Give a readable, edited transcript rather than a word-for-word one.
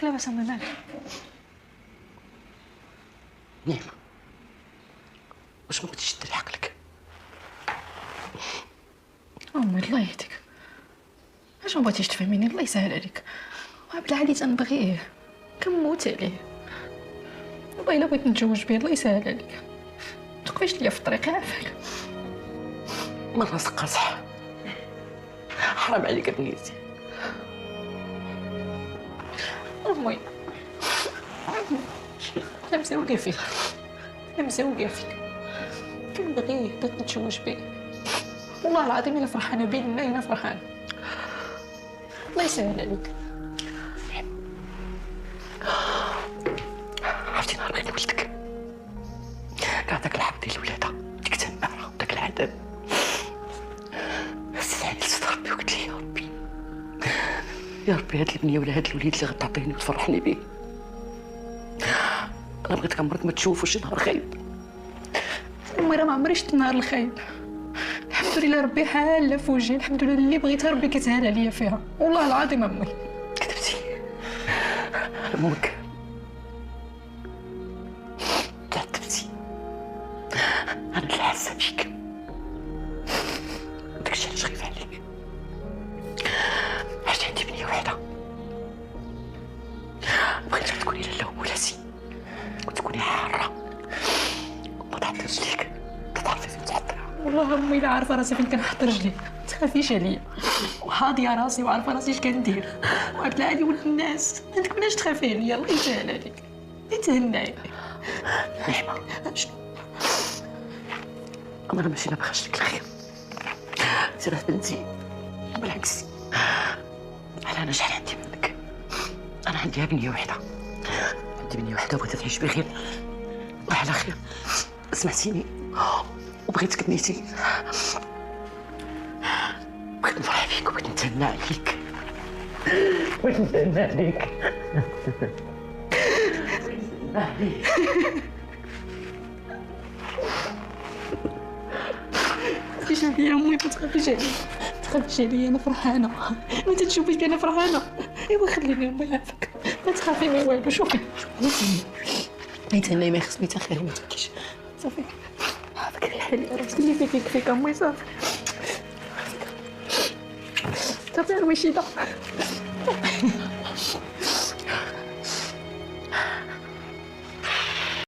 لاباس امي مالك؟ نعمة واش ما بغيتيش ديري عقلك؟ امي الله يهديك، واش ما بغيتيش تفهميني؟ الله يسهل عليك، وبلا علي تنبغيه كنموت عليه، والله الا بغيت نتزوج بيه الله يسهل عليك، متوقفيش ليا في الطريق عافاك. من راسك قاصح، حرام عليك بنيتي. امي انا مزوقه فيك، انا مزوقه فيك، كنبغيه بغيت نتزوج بيه، والله العظيم الا فرحانه بيه، انا فرحانه، الله يسهل عليك. عرفتي نهار بغيت ولدك كاع داك الحب ديال الولاده، ديك التنمره وداك العذاب، هزت علي لصدر ربي وقلت لي يا ربي هاد البنيه ولا هاد الوليد اللي غتعطيني وتفرحني بيه، انا بغيتك عمرك ما تشوفو شي نهار خايب. امي راه ما عمري شفت النهار الخايب، الحمد لله ربي حاله في وجهي، الحمد لله اللي بغيتها ربي كيسهل عليا فيها، والله العظيم امي. كذبتي امك، كذبتي، انا اللي حاسه بيك، داكشي علاش خايفه عليك، حيت عندي بنيه وحده، بغيتك تكوني لاله ولاتي وتكوني حاره وما تحط رجليك، تعرفي فين تحطيها. والله امي الا عارفه راسي فين كنحط رجلي، ما تخافيش عليا، وحاضيه راسي وعارفه راسي اش كندير، وعبد العالي ولد الناس، ما عندك مناش تخافي عليا، الله يسهل عليك، يتهنى. نعمة شنو؟ انا ماشي نبغاش لك الخير، انت راه بنتي، بالعكس انا شحال عندي منك، انا عندي بنيه وحده، عندي بنيه وحده وبغيت تعيش بخير وعلى خير، سمعتيني وبغيتك بنيتي، بغيت نفرح فيك وبغيت نتهنى عليك، بغيت نتهنى عليك. تخافيش عليا امي، ما تخافيش عليا، ما تخافيش عليا، انا فرحانه، ما تشوفيش بي انا فرحانه، ايوا خليني امي عافاك، ما تخافي ما والو، شوفي يتهنى، ما يخصني حتى خير، ما تبكيش صافي، عافاك الحال يا راسي اللي فيك يكفيك امي، صافي صافي الوشيده.